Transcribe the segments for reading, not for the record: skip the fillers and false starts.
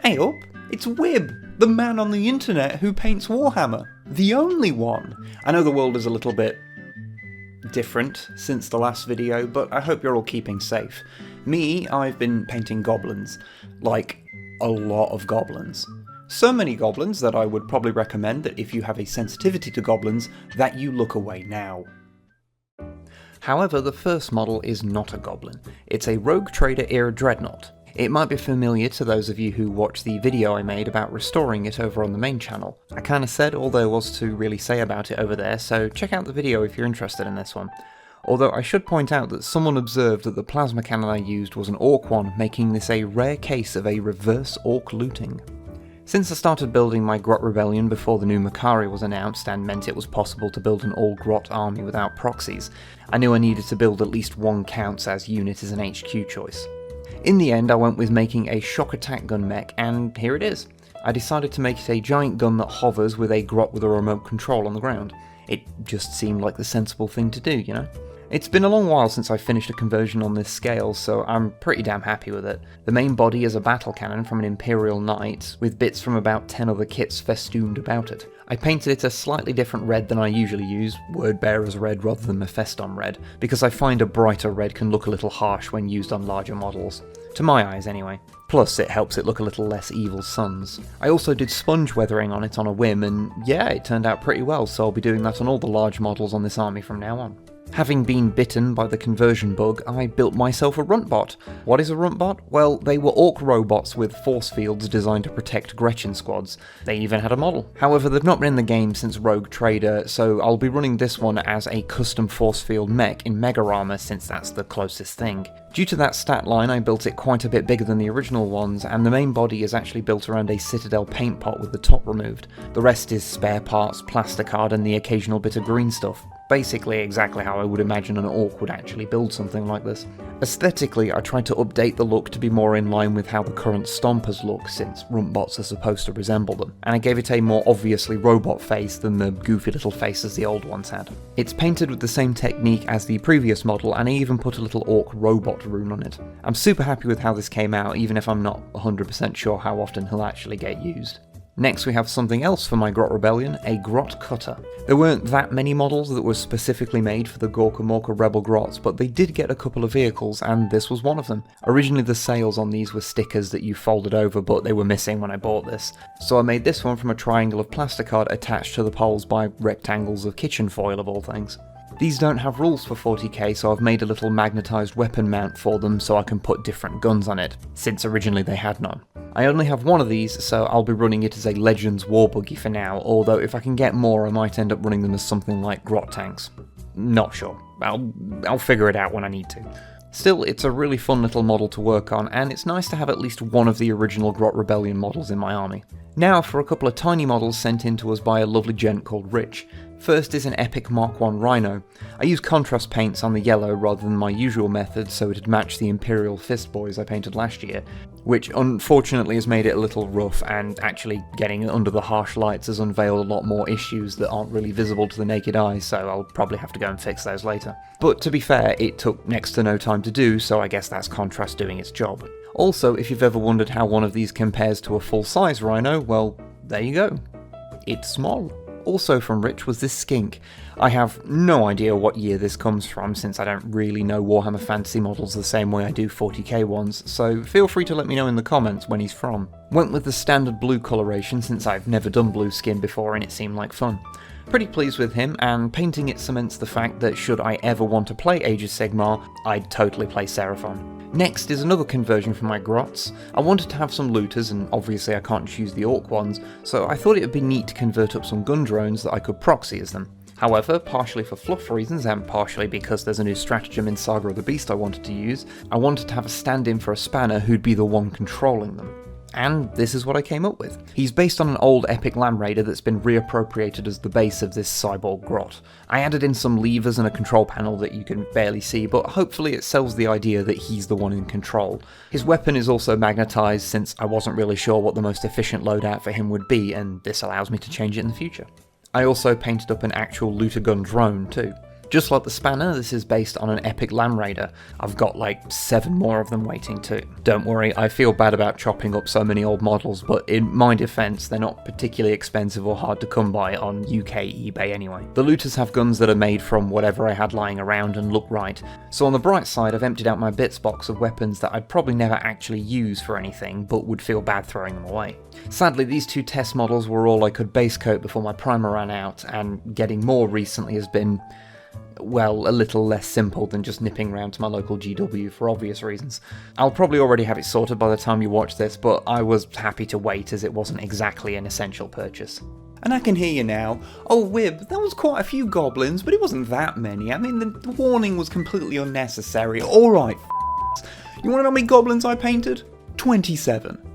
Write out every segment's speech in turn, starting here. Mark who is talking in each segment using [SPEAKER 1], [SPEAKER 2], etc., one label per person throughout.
[SPEAKER 1] Hey up, it's Wib, the man on the internet who paints Warhammer. The only one. I know the world is a little bit different since the last video, but I hope you're all keeping safe. Me, I've been painting goblins. Like, a lot of goblins. So many goblins that I would probably recommend that if you have a sensitivity to goblins, that you look away now. However, the first model is not a goblin. It's a Rogue Trader era Dreadnought. It might be familiar to those of you who watched the video I made about restoring it over on the main channel. I kinda said all there was to really say about it over there, so check out the video if you're interested in this one. Although I should point out that someone observed that the plasma cannon I used was an orc one, making this a rare case of a reverse orc looting. Since I started building my Grot rebellion before the new Makari was announced and meant it was possible to build an all Grot army without proxies, I knew I needed to build at least one counts as unit as an HQ choice. In the end, I went with making a shock attack gun mech, and here it is. I decided to make it a giant gun that hovers with a Grot with a remote control on the ground. It just seemed like the sensible thing to do, you know? It's been a long while since I finished a conversion on this scale, so I'm pretty damn happy with it. The main body is a battle cannon from an Imperial Knight, with bits from about 10 other kits festooned about it. I painted it a slightly different red than I usually use, Wordbearer's red rather than Mephiston red, because I find a brighter red can look a little harsh when used on larger models. To my eyes anyway. Plus it helps it look a little less evil suns. I also did sponge weathering on it on a whim, and yeah, it turned out pretty well, so I'll be doing that on all the large models on this army from now on. Having been bitten by the conversion bug, I built myself a runt bot. What is a runt bot? Well, they were orc robots with force fields designed to protect Gretchen squads. They even had a model. However, they've not been in the game since Rogue Trader, so I'll be running this one as a custom force field mech in Mega Armor since that's the closest thing. Due to that stat line, I built it quite a bit bigger than the original ones, and the main body is actually built around a Citadel paint pot with the top removed. The rest is spare parts, plasticard, and the occasional bit of green stuff. Basically exactly how I would imagine an orc would actually build something like this. Aesthetically, I tried to update the look to be more in line with how the current Stompers look, since runt bots are supposed to resemble them, and I gave it a more obviously robot face than the goofy little faces the old ones had. It's painted with the same technique as the previous model, and I even put a little orc robot rune on it. I'm super happy with how this came out, even if I'm not 100% sure how often he'll actually get used. Next we have something else for my Grot Rebellion, a Grot Cutter. There weren't that many models that were specifically made for the Gorka Morka Rebel Grots, but they did get a couple of vehicles, and this was one of them. Originally the sails on these were stickers that you folded over, but they were missing when I bought this. So I made this one from a triangle of plasticard attached to the poles by rectangles of kitchen foil of all things. These don't have rules for 40k, so I've made a little magnetised weapon mount for them so I can put different guns on it, since originally they had none. I only have one of these, so I'll be running it as a Legends war buggy for now, although if I can get more I might end up running them as something like Grot tanks. Not sure. I'll figure it out when I need to. Still, it's a really fun little model to work on, and it's nice to have at least one of the original Grot Rebellion models in my army. Now for a couple of tiny models sent in to us by a lovely gent called Rich. First is an epic Mark I Rhino. I used contrast paints on the yellow rather than my usual method so it'd match the Imperial Fist Boys I painted last year, which unfortunately has made it a little rough, and actually getting it under the harsh lights has unveiled a lot more issues that aren't really visible to the naked eye, so I'll probably have to go and fix those later. But to be fair, it took next to no time to do, so I guess that's contrast doing its job. Also, if you've ever wondered how one of these compares to a full-size Rhino, well, there you go. It's small. Also from Rich was this skink. I have no idea what year this comes from, since I don't really know Warhammer Fantasy models the same way I do 40k ones, so feel free to let me know in the comments when he's from. Went with the standard blue coloration since I've never done blue skin before and it seemed like fun. Pretty pleased with him, and painting it cements the fact that should I ever want to play Age of Sigmar, I'd totally play Seraphon. Next is another conversion for my Grots. I wanted to have some looters, and obviously I can't choose the orc ones, so I thought it would be neat to convert up some gun drones that I could proxy as them. However, partially for fluff reasons, and partially because there's a new stratagem in Saga of the Beast I wanted to use, I wanted to have a stand-in for a spanner who'd be the one controlling them. And this is what I came up with. He's based on an old epic Land Raider that's been reappropriated as the base of this cyborg Grot. I added in some levers and a control panel that you can barely see, but hopefully it sells the idea that he's the one in control. His weapon is also magnetised, since I wasn't really sure what the most efficient loadout for him would be, and this allows me to change it in the future. I also painted up an actual looter gun drone too. Just like the spanner, this is based on an epic Land Raider. I've got like 7 more of them waiting too. Don't worry, I feel bad about chopping up so many old models, but in my defense, they're not particularly expensive or hard to come by on UK eBay anyway. The looters have guns that are made from whatever I had lying around and look right. So on the bright side, I've emptied out my bits box of weapons that I'd probably never actually use for anything, but would feel bad throwing them away. Sadly, these 2 test models were all I could base coat before my primer ran out, and getting more recently has been, well, a little less simple than just nipping round to my local GW for obvious reasons. I'll probably already have it sorted by the time you watch this, but I was happy to wait as it wasn't exactly an essential purchase. And I can hear you now. Oh, Wib, that was quite a few goblins, but it wasn't that many. I mean, the warning was completely unnecessary. Alright, you wanna know how many goblins I painted? 27.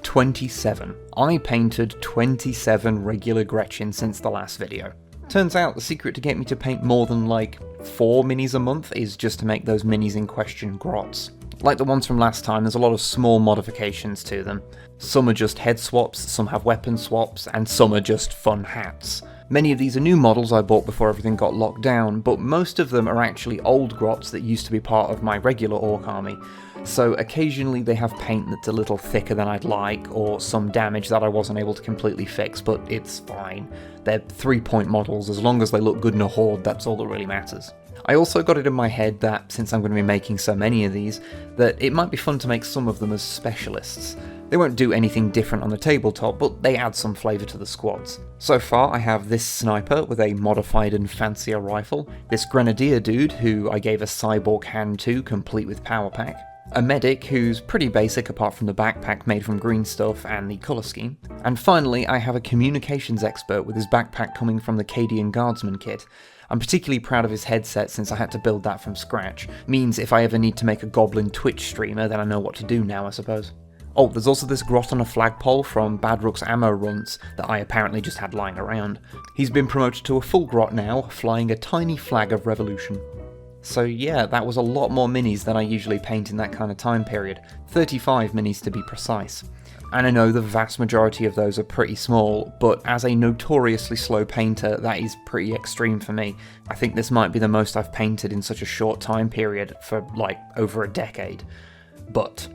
[SPEAKER 1] 27. I painted 27 regular Gretchen since the last video. Turns out the secret to get me to paint more than like 4 minis a month is just to make those minis in question grots. Like the ones from last time, there's a lot of small modifications to them. Some are just head swaps, some have weapon swaps, and some are just fun hats. Many of these are new models I bought before everything got locked down, but most of them are actually old grots that used to be part of my regular orc army. So occasionally they have paint that's a little thicker than I'd like, or some damage that I wasn't able to completely fix, but it's fine. They're 3-point models, as long as they look good in a horde, that's all that really matters. I also got it in my head that, since I'm going to be making so many of these, that it might be fun to make some of them as specialists. They won't do anything different on the tabletop, but they add some flavour to the squads. So far I have this sniper with a modified and fancier rifle, this grenadier dude who I gave a cyborg hand to, complete with power pack, a medic who's pretty basic apart from the backpack made from green stuff and the colour scheme, and finally I have a communications expert with his backpack coming from the Cadian Guardsman kit. I'm particularly proud of his headset since I had to build that from scratch. Means if I ever need to make a goblin Twitch streamer, then I know what to do now, I suppose. Oh, there's also this Grot on a flagpole from Bad Rook's ammo runts that I apparently just had lying around. He's been promoted to a full Grot now, flying a tiny flag of revolution. So yeah, that was a lot more minis than I usually paint in that kind of time period. 35 minis to be precise. And I know the vast majority of those are pretty small, but as a notoriously slow painter, that is pretty extreme for me. I think this might be the most I've painted in such a short time period for like over a decade. But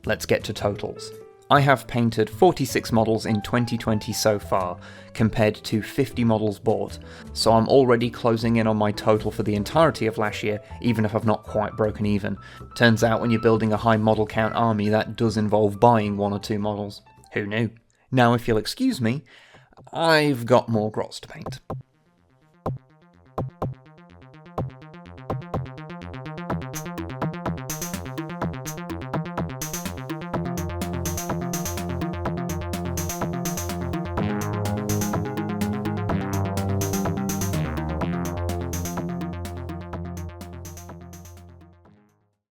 [SPEAKER 1] let's get to totals. I have painted 46 models in 2020 so far, compared to 50 models bought, so I'm already closing in on my total for the entirety of last year, even if I've not quite broken even. Turns out when you're building a high model count army, that does involve buying 1 or 2 models. Who knew? Now if you'll excuse me, I've got more grots to paint.